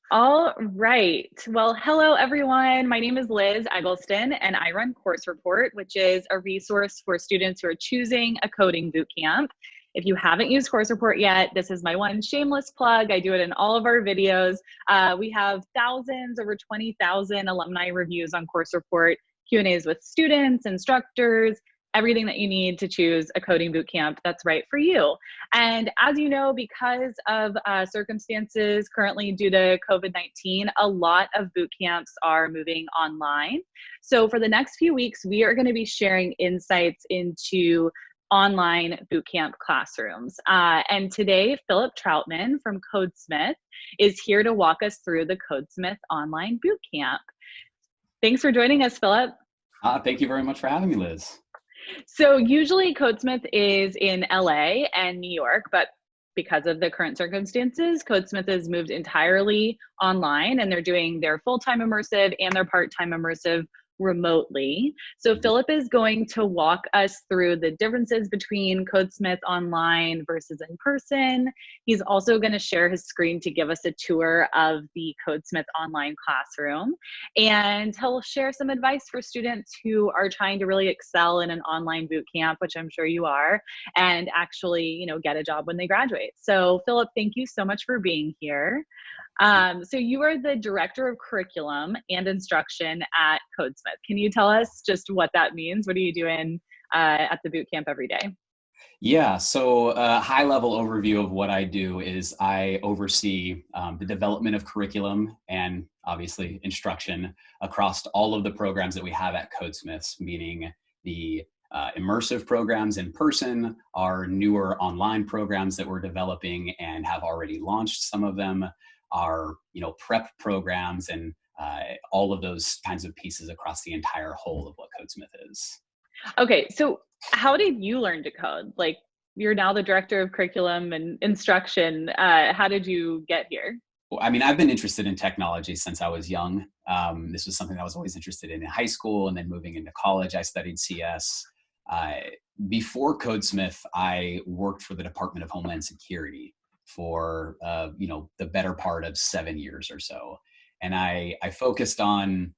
All right. Well, hello everyone. My name is Liz Eggleston and I run Course Report, which is a resource for students who are choosing a coding bootcamp. If you haven't used Course Report yet, this is my one shameless plug. I do it in all of our videos. We have thousands, over 20,000 alumni reviews on Course Report, Q&As with students, instructors, everything that you need to choose a coding bootcamp that's right for you. And as you know, because of circumstances currently due to COVID-19, a lot of boot camps are moving online. So for the next few weeks, we are going to be sharing insights into online bootcamp classrooms. And today, Philip Troutman from Codesmith is here to walk us through the Codesmith online bootcamp. Thanks for joining us, Philip. Thank you very much for having me, Liz. So usually Codesmith is in LA and New York, but because of the current circumstances, Codesmith has moved entirely online and they're doing their full-time immersive and their part-time immersive remotely. So Philip is going to walk us through the differences between Codesmith online versus in person. He's also going to share his screen to give us a tour of the Codesmith online classroom. And he'll share some advice for students who are trying to really excel in an online boot camp, which I'm sure you are, and actually, get a job when they graduate. So Philip, thank you so much for being here. So you are the Director of Curriculum and Instruction at Codesmith. Can you tell us just what that means? What are you doing at the boot camp every day? Yeah, so a high-level overview of what I do is I oversee the development of curriculum and obviously instruction across all of the programs that we have at Codesmiths, meaning the immersive programs in person, our newer online programs that we're developing and have already launched some of them, our prep programs, and all of those kinds of pieces across the entire whole of what Codesmith is. Okay, so how did you learn to code? Like, you're now the Director of Curriculum and Instruction. How did you get here? I mean, I've been interested in technology since I was young. This was something I was always interested in high school, and then moving into college, I studied CS. Before Codesmith, I worked for the Department of Homeland Security for the better part of 7 years or so, and I focused on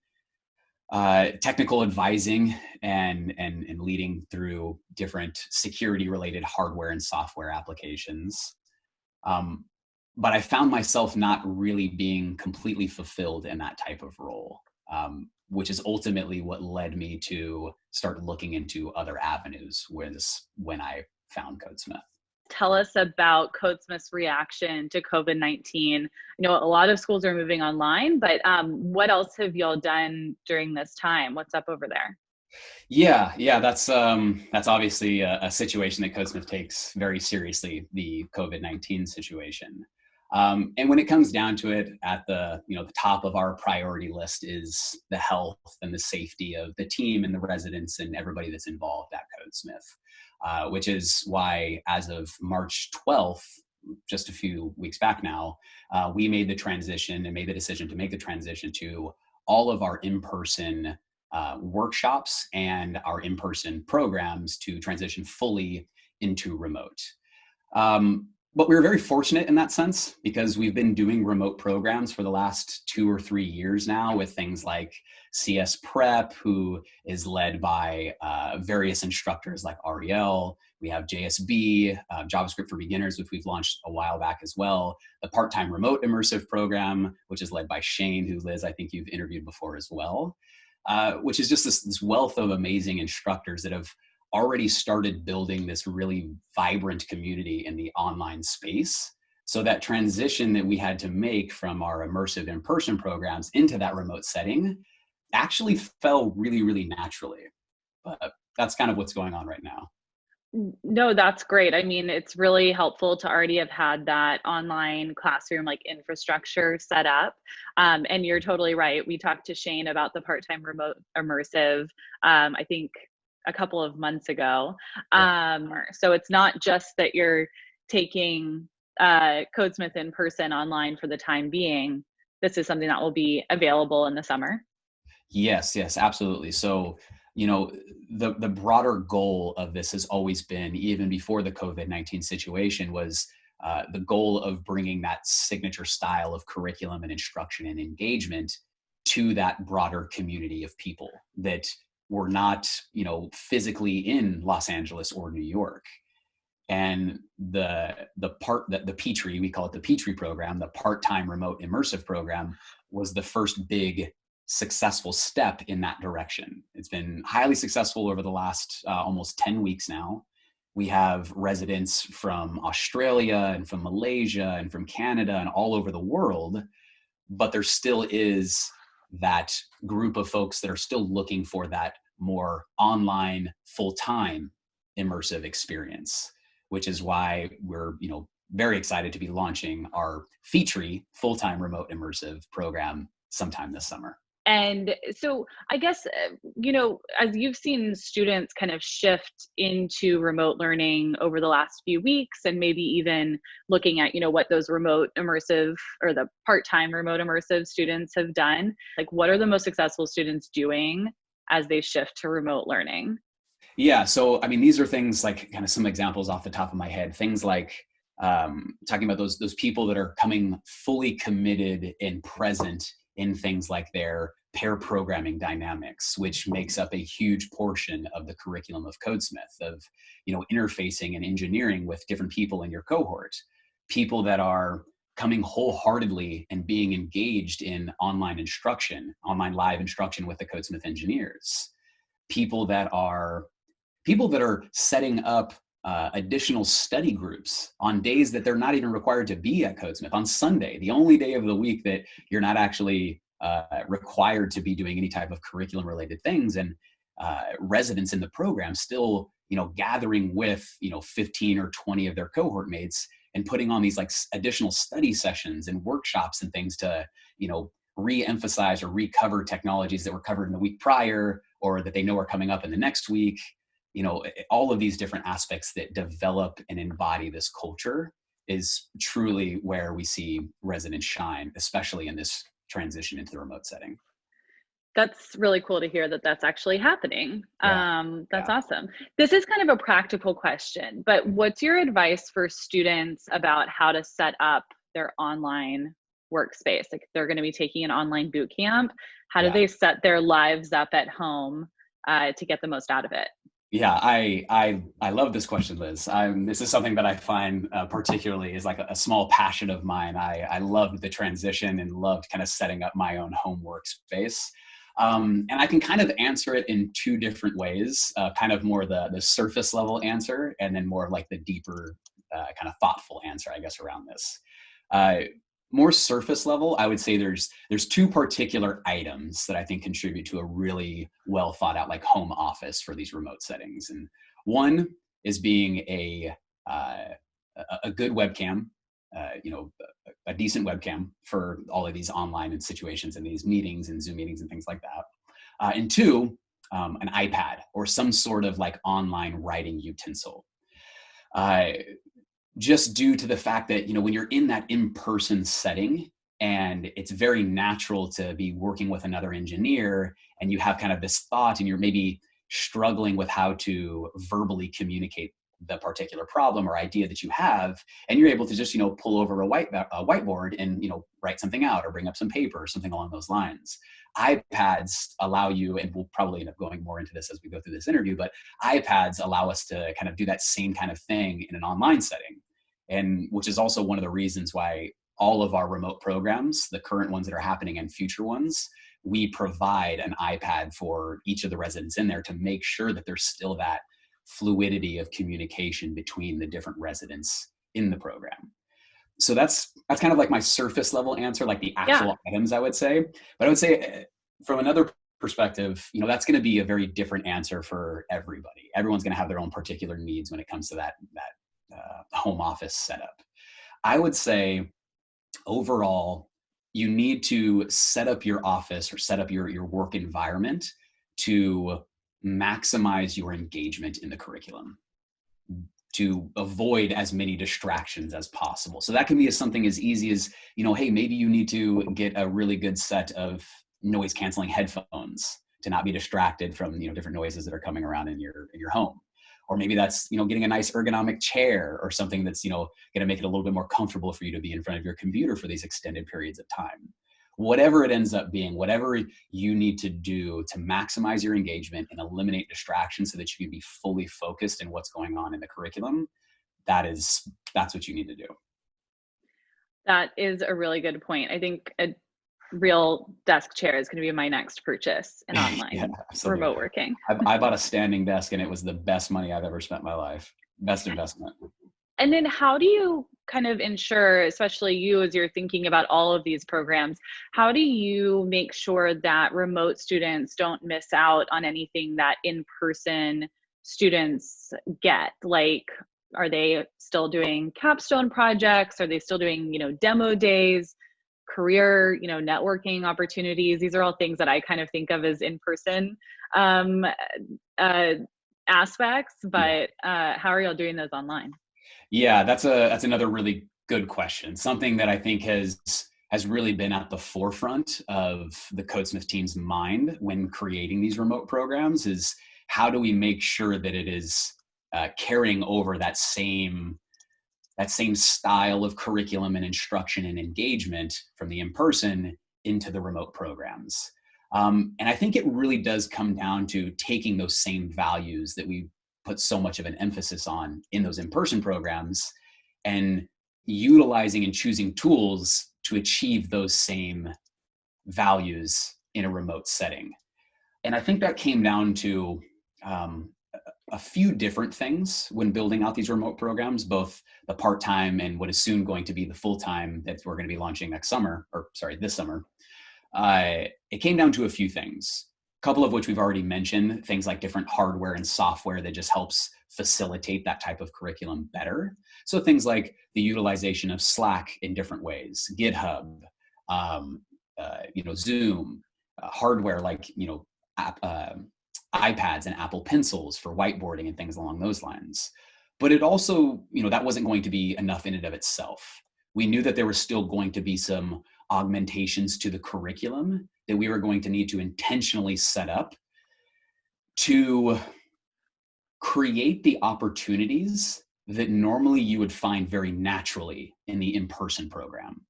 technical advising and leading through different security related hardware and software applications. But I found myself not really being completely fulfilled in that type of role, which is ultimately what led me to start looking into other avenues when I found Codesmith. Tell us about Codesmith's reaction to COVID-19. I know a lot of schools are moving online, but what else have y'all done during this time? What's up over there? Yeah, that's obviously a situation that Codesmith takes very seriously, the COVID-19 situation. And when it comes down to it, at the top of our priority list is the health and the safety of the team and the residents and everybody that's involved at Codesmith, which is why as of March 12th, just a few weeks back now, we made the decision to make the transition to all of our in-person workshops and our in-person programs to transition fully into remote. But we were very fortunate in that sense because we've been doing remote programs for the last 2 or 3 years now with things like CS Prep, who is led by various instructors like Ariel. We have JSB, JavaScript for Beginners, which we've launched a while back as well. The part-time remote immersive program, which is led by Shane, who, Liz, I think you've interviewed before as well, which is just this wealth of amazing instructors that have already started building this really vibrant community in the online space. So that transition that we had to make from our immersive in-person programs into that remote setting actually fell really, really naturally. But that's kind of what's going on right now. No, that's great. I mean, it's really helpful to already have had that online classroom like infrastructure set up. And you're totally right. We talked to Shane about the part-time remote immersive, I think a couple of months ago. So it's not just that you're taking Codesmith in person online for the time being. This is something that will be available in the summer. Yes, absolutely. So, the broader goal of this has always been, even before the COVID-19 situation, was the goal of bringing that signature style of curriculum and instruction and engagement to that broader community of people that were not, physically in Los Angeles or New York. And the part that the Petrie, we call it the Petrie program, the part-time remote immersive program, was the first big successful step in that direction. It's been highly successful over the last almost 10 weeks now. We have residents from Australia and from Malaysia and from Canada and all over the world, but there still is that group of folks that are still looking for that more online, full-time immersive experience, which is why we're, very excited to be launching our Petrie full-time remote immersive program sometime this summer. And so I guess, as you've seen students kind of shift into remote learning over the last few weeks, and maybe even looking at, what those remote immersive or the part-time remote immersive students have done, like what are the most successful students doing as they shift to remote learning? Yeah. So, I mean, these are things like kind of some examples off the top of my head, things like talking about those people that are coming fully committed and present in things like their pair programming dynamics, which makes up a huge portion of the curriculum of Codesmith, of interfacing and engineering with different people in your cohort, people that are coming wholeheartedly and being engaged in online instruction, online live instruction with the Codesmith engineers, people that are setting up additional study groups on days that they're not even required to be at Codesmith. On Sunday, the only day of the week that you're not actually required to be doing any type of curriculum related things, and residents in the program still, gathering with, 15 or 20 of their cohort mates and putting on these like additional study sessions and workshops and things to, re-emphasize or recover technologies that were covered in the week prior or that they know are coming up in the next week. All of these different aspects that develop and embody this culture is truly where we see residents shine, especially in this transition into the remote setting. That's really cool to hear that that's actually happening. Yeah. That's awesome. This is kind of a practical question, but what's your advice for students about how to set up their online workspace? Like if they're going to be taking an online boot camp, how do they set their lives up at home to get the most out of it? Yeah, I love this question, Liz. This is something that I find particularly is like a small passion of mine. I loved the transition and loved kind of setting up my own home workspace. And I can kind of answer it in two different ways, kind of more the surface level answer, and then more like the deeper kind of thoughtful answer, I guess, around this. More surface level, I would say there's two particular items that I think contribute to a really well thought out like home office for these remote settings. And one is being a good webcam, a decent webcam for all of these online and situations and these meetings and Zoom meetings and things like that. And two, an iPad or some sort of like online writing utensil. Just due to the fact that, when you're in that in-person setting and it's very natural to be working with another engineer and you have kind of this thought and you're maybe struggling with how to verbally communicate the particular problem or idea that you have, and you're able to just, pull over a whiteboard and, write something out or bring up some paper or something along those lines. iPads allow you, and we'll probably end up going more into this as we go through this interview, but iPads allow us to kind of do that same kind of thing in an online setting. And which is also one of the reasons why all of our remote programs, the current ones that are happening and future ones, we provide an iPad for each of the residents in there to make sure that there's still that fluidity of communication between the different residents in the program. So that's kind of like my surface level answer, like the actual items, I would say. But I would say from another perspective, that's going to be a very different answer for everybody. Everyone's going to have their own particular needs when it comes to that home office setup. I would say overall, you need to set up your office or set up your work environment to maximize your engagement in the curriculum, to avoid as many distractions as possible. So that can be something as easy as, hey, maybe you need to get a really good set of noise canceling headphones to not be distracted from, different noises that are coming around in your home. or maybe that's, getting a nice ergonomic chair or something that's, going to make it a little bit more comfortable for you to be in front of your computer for these extended periods of time. Whatever it ends up being, whatever you need to do to maximize your engagement and eliminate distractions so that you can be fully focused in what's going on in the curriculum, that's what you need to do. That is a really good point. I think a real desk chair is going to be my next purchase in online remote working. I bought a standing desk and it was the best money I've ever spent in my life. Best investment. And then how do you kind of ensure, especially you as you're thinking about all of these programs, how do you make sure that remote students don't miss out on anything that in-person students get? Like, are they still doing capstone projects? Are they still doing, demo days, career, networking opportunities? These are all things that I kind of think of as in-person aspects, but how are y'all doing those online? Yeah, that's another really good question. Something that I think has really been at the forefront of the Codesmith team's mind when creating these remote programs is how do we make sure that it is carrying over that same style of curriculum and instruction and engagement from the in-person into the remote programs. And I think it really does come down to taking those same values that we put so much of an emphasis on in those in-person programs and utilizing and choosing tools to achieve those same values in a remote setting. And I think that came down to a few different things when building out these remote programs, both the part-time and what is soon going to be the full-time that we're going to be launching this summer. It came down to a few things, a couple of which we've already mentioned, things like different hardware and software that just helps facilitate that type of curriculum better. So things like the utilization of Slack in different ways, GitHub, Zoom, hardware like, iPads and Apple Pencils for whiteboarding and things along those lines. But it also, that wasn't going to be enough in and of itself. We knew that there was still going to be some augmentations to the curriculum that we were going to need to intentionally set up to create the opportunities that normally you would find very naturally in the in-person program.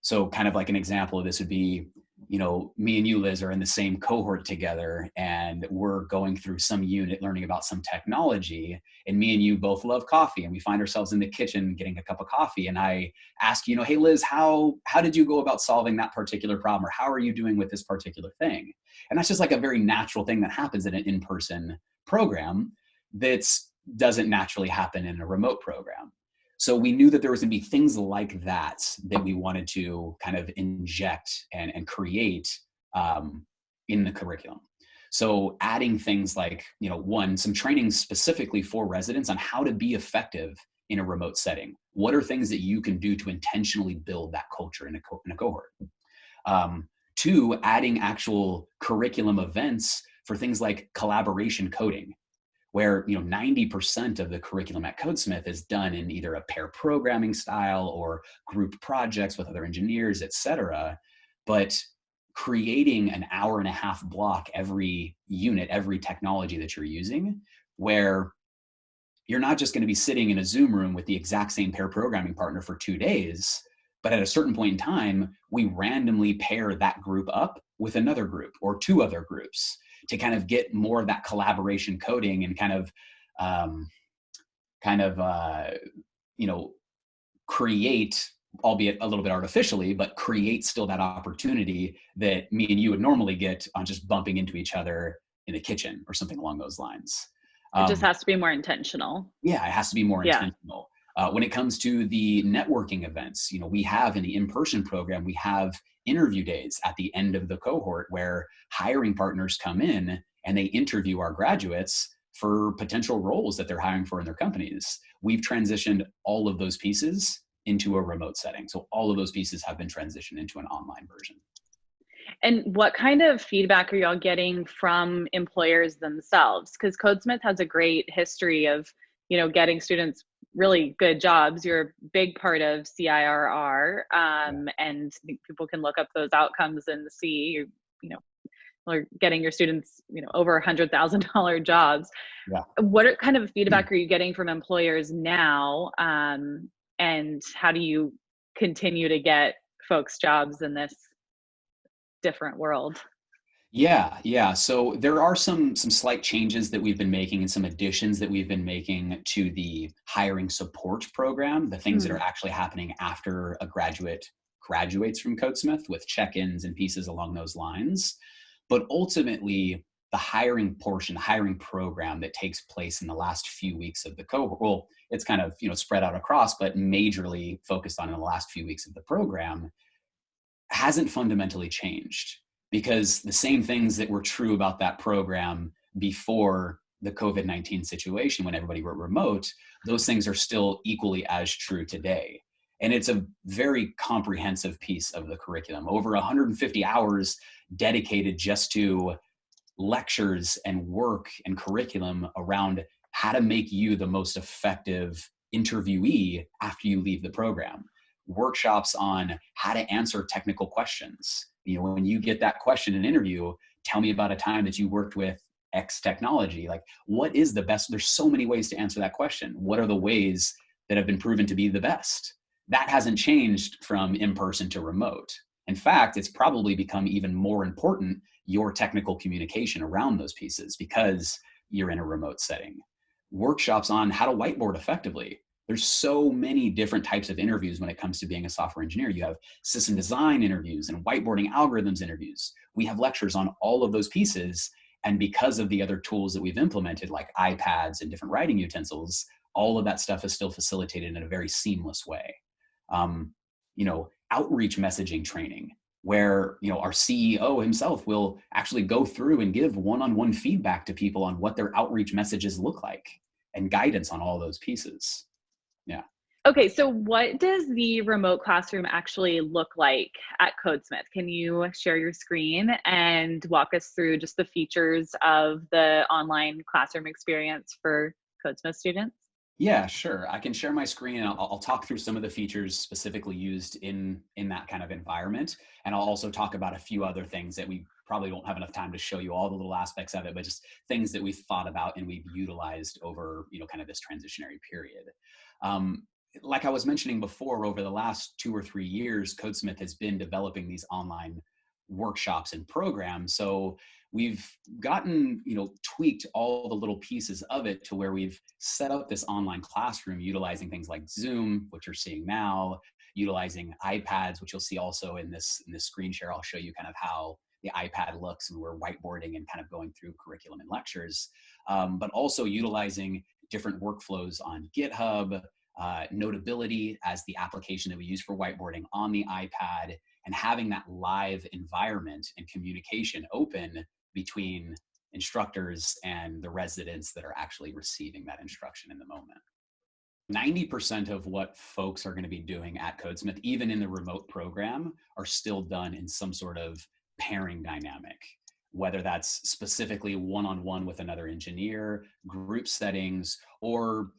So kind of like an example of this would be, me and you, Liz, are in the same cohort together and we're going through some unit learning about some technology, and me and you both love coffee and we find ourselves in the kitchen getting a cup of coffee, and I ask you, hey Liz, how did you go about solving that particular problem, or how are you doing with this particular thing? And that's just like a very natural thing that happens in an in-person program that doesn't naturally happen in a remote program. So we knew that there was going to be things like that we wanted to kind of inject and create in the curriculum. So adding things like, some training specifically for residents on how to be effective in a remote setting. What are things that you can do to intentionally build that culture in a cohort? Two, adding actual curriculum events for things like collaboration coding, where 90% of the curriculum at Codesmith is done in either a pair programming style or group projects with other engineers, et cetera. But creating an hour-and-a-half block every unit, every technology that you're using, where you're not just going to be sitting in a Zoom room with the exact same pair programming partner for 2 days, but at a certain point in time, we randomly pair that group up with another group or two other groups to kind of get more of that collaboration coding and create, albeit a little bit artificially, but create still that opportunity that me and you would normally get on just bumping into each other in the kitchen or something along those lines. It just has to be more intentional. Yeah, it has to be more intentional. When it comes to the networking events, we have in the in-person program, we have interview days at the end of the cohort where hiring partners come in and they interview our graduates for potential roles that they're hiring for in their companies. We've transitioned all of those pieces into a remote setting. So all of those pieces have been transitioned into an online version. And what kind of feedback are y'all getting from employers themselves? Because Codesmith has a great history of, getting students really good jobs. You're a big part of CIRR, and people can look up those outcomes and see, or getting your students, over $100,000 jobs. Yeah. What kind of feedback are you getting from employers now? And how do you continue to get folks jobs in this different world? Yeah, yeah. So there are some slight changes that we've been making and some additions that we've been making to the hiring support program, the things that are Mm. actually happening after a graduate graduates from Codesmith with check-ins and pieces along those lines. But ultimately, the hiring portion, the hiring program that takes place in the last few weeks of the cohort, well, it's kind of spread out across, but majorly focused on in the last few weeks of the program, hasn't fundamentally changed, because the same things that were true about that program before the COVID-19 situation when everybody were remote, those things are still equally as true today. And it's a very comprehensive piece of the curriculum, over 150 hours dedicated just to lectures and work and curriculum around how to make you the most effective interviewee after you leave the program. Workshops on how to answer technical questions. When you get that question in an interview, tell me about a time that you worked with X technology. Like, what is the best? There's so many ways to answer that question. What are the ways that have been proven to be the best? That hasn't changed from in-person to remote. In fact, it's probably become even more important, your technical communication around those pieces, because you're in a remote setting. Workshops on how to whiteboard effectively. There's so many different types of interviews when it comes to being a software engineer. You have system design interviews and whiteboarding algorithms interviews. We have lectures on all of those pieces. And because of the other tools that we've implemented, like iPads and different writing utensils, all of that stuff is still facilitated in a very seamless way. Um, Outreach messaging training, where our CEO himself will actually go through and give one-on-one feedback to people on what their outreach messages look like, and guidance on all those pieces. Yeah. Okay, so what does the remote classroom actually look like at Codesmith? Can you share your screen and walk us through just the features of the online classroom experience for Codesmith students? Yeah, sure. I can share my screen and I'll talk through some of the features specifically used in that kind of environment. And I'll also talk about a few other things that we probably don't have enough time to show you all the little aspects of it, but just things that we've thought about and we've utilized over, kind of this transitionary period. Um, like I was mentioning before, over the last 2 or 3 years, Codesmith has been developing these online workshops and programs. So we've gotten, tweaked all the little pieces of it to where we've set up this online classroom utilizing things like Zoom, which you're seeing now, utilizing iPads, which you'll see also in this screen share. I'll show you kind of how the iPad looks, and we're whiteboarding and kind of going through curriculum and lectures, but also utilizing different workflows on GitHub, Notability as the application that we use for whiteboarding on the iPad, and having that live environment and communication open between instructors and the residents that are actually receiving that instruction in the moment. 90% of what folks are going to be doing at Codesmith, even in the remote program, are still done in some sort of pairing dynamic, whether that's specifically one-on-one with another engineer, group settings, or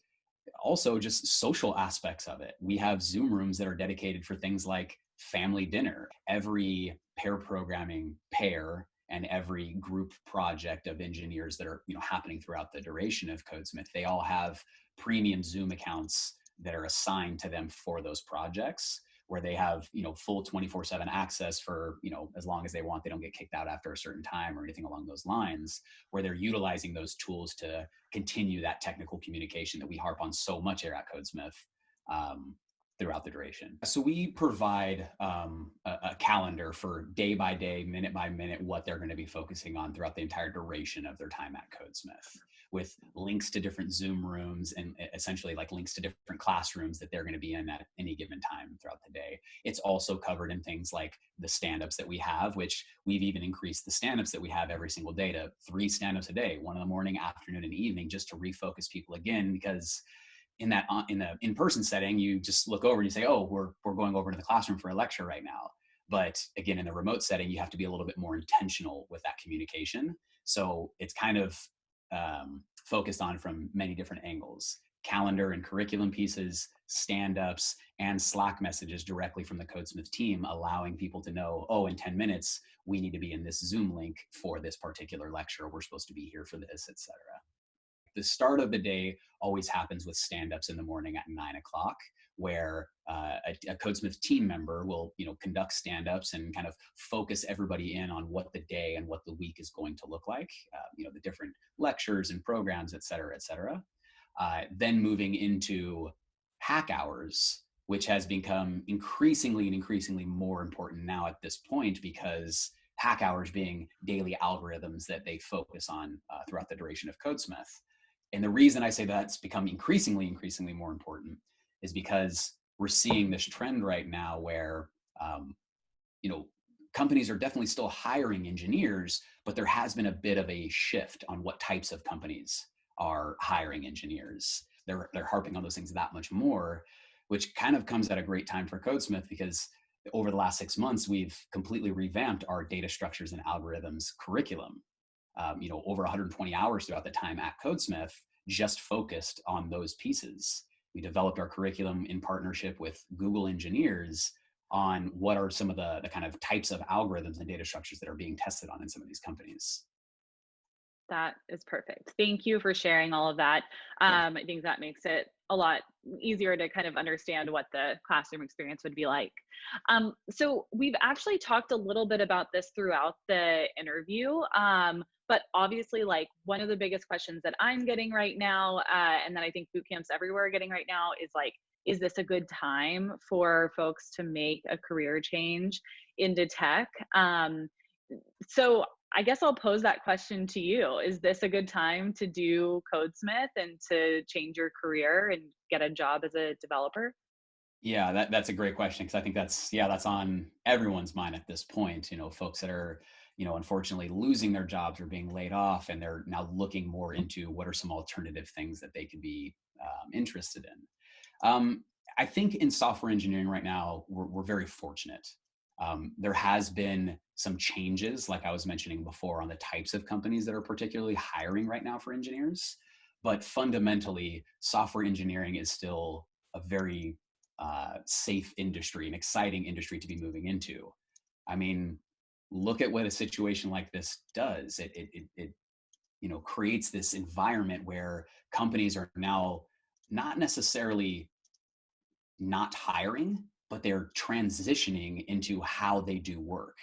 also just social aspects of it. We have Zoom rooms that are dedicated for things like family dinner. Every pair programming pair and every group project of engineers that are happening throughout the duration of Codesmith, they all have premium Zoom accounts that are assigned to them for those projects, where they have full 24/7 access for as long as they want. They don't get kicked out after a certain time or anything along those lines, where they're utilizing those tools to continue that technical communication that we harp on so much here at Codesmith, throughout the duration. So we provide a calendar for day by day, minute by minute, what they're going to be focusing on throughout the entire duration of their time at Codesmith, with links to different Zoom rooms and essentially like links to different classrooms that they're going to be in at any given time throughout the day. It's also covered in things like the stand-ups that we have, which we've even increased the stand-ups that we have every single day to 3 stand-ups a day, 1 in the morning, afternoon, and evening, just to refocus people again, because in the in-person setting, you just look over and you say, oh, we're going over to the classroom for a lecture right now. But again, in the remote setting, you have to be a little bit more intentional with that communication. So it's kind of focused on from many different angles. calendar and curriculum pieces, stand-ups, and Slack messages directly from the Codesmith team, allowing people to know, oh, in 10 minutes, we need to be in this Zoom link for this particular lecture. We're supposed to be here for this, etc. The start of the day always happens with stand-ups in the morning at 9 o'clock, where a Codesmith team member will, conduct stand-ups and kind of focus everybody in on what the day and what the week is going to look like, the different lectures and programs, et cetera, et cetera. Then moving into hack hours, which has become increasingly more important now at this point, because hack hours being daily algorithms that they focus on throughout the duration of Codesmith. And the reason I say that's become increasingly more important is because we're seeing this trend right now where, companies are definitely still hiring engineers, but there has been a bit of a shift on what types of companies are hiring engineers. They're harping on those things that much more, which kind of comes at a great time for Codesmith, because over the last 6 months, we've completely revamped our data structures and algorithms curriculum. Over 120 hours throughout the time at Codesmith, just focused on those pieces. We developed our curriculum in partnership with Google engineers on what are some of the kind of types of algorithms and data structures that are being tested on in some of these companies. That is perfect. Thank you for sharing all of that. I think that makes it a lot easier to kind of understand what the classroom experience would be like. So we've actually talked a little bit about this throughout the interview, but obviously, like, one of the biggest questions that I'm getting right now, and that I think boot camps everywhere are getting right now, is like, is this a good time for folks to make a career change into tech? So I guess I'll pose that question to you. Is this a good time to do Codesmith and to change your career and get a job as a developer? Yeah, that's a great question, because I think that's on everyone's mind at this point. Folks that are, unfortunately losing their jobs or being laid off, and they're now looking more into what are some alternative things that they could be interested in. I think in software engineering right now, we're very fortunate. There has been some changes, like I was mentioning before, on the types of companies that are particularly hiring right now for engineers. But fundamentally, software engineering is still a very safe industry, an exciting industry to be moving into. I mean, look at what a situation like this does. It creates this environment where companies are now not necessarily not hiring, but they're transitioning into how they do work.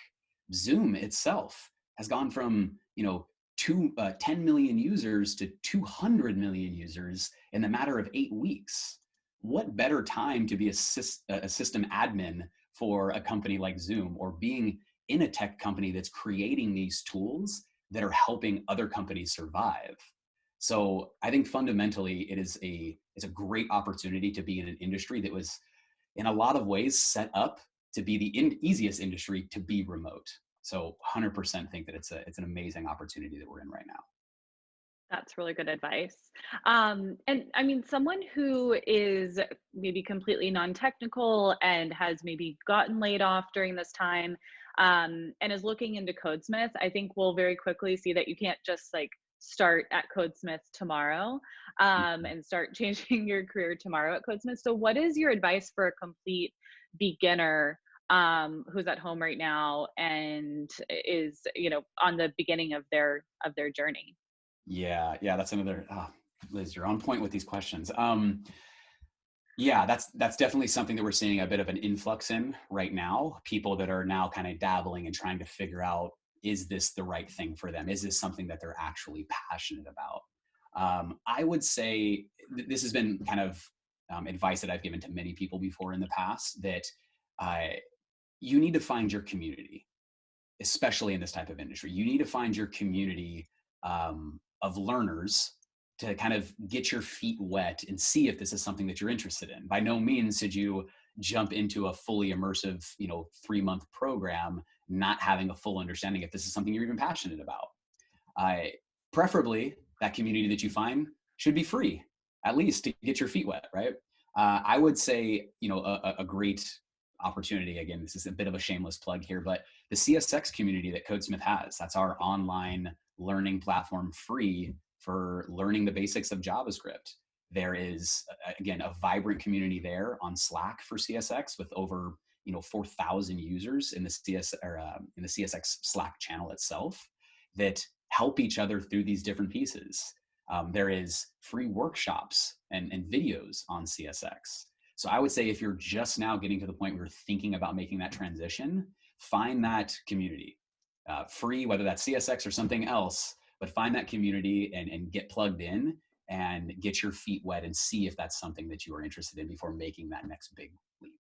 Zoom itself has gone from 10 million users to 200 million users in the matter of 8 weeks. What better time to be a system admin for a company like Zoom, or being in a tech company that's creating these tools that are helping other companies survive? So I think fundamentally it's a great opportunity to be in an industry that was in a lot of ways set up to be the easiest industry to be remote. So 100% think that it's an amazing opportunity that we're in right now. That's really good advice. And I mean, someone who is maybe completely non-technical and has maybe gotten laid off during this time, and is looking into Codesmith, I think will very quickly see that you can't just like start at Codesmith tomorrow, and start changing your career tomorrow at Codesmith. So what is your advice for a complete beginner who's at home right now and is, on the beginning of their journey? Yeah, that's another. Liz, you're on point with these questions. Yeah, that's definitely something that we're seeing a bit of an influx in right now. People that are now kind of dabbling and trying to figure out, is this the right thing for them? Is this something that they're actually passionate about? I would say this has been kind of advice that I've given to many people before in the past, that you need to find your community, especially in this type of industry. You need to find your community of learners to kind of get your feet wet and see if this is something that you're interested in. By no means should you jump into a fully immersive, 3-month program, not having a full understanding if this is something you're even passionate about. Preferably, that community that you find should be free, at least to get your feet wet, right? I would say, a great opportunity, again, this is a bit of a shameless plug here, but the CSX community that Codesmith has, that's our online learning platform, free for learning the basics of JavaScript. There is, again, a vibrant community there on Slack for CSX with over 4,000 users in the in the CSX Slack channel itself that help each other through these different pieces. There is free workshops and videos on CSX. So I would say if you're just now getting to the point where you're thinking about making that transition, find that community. Free, whether that's CSX or something else, but find that community and get plugged in and get your feet wet and see if that's something that you are interested in before making that next big leap.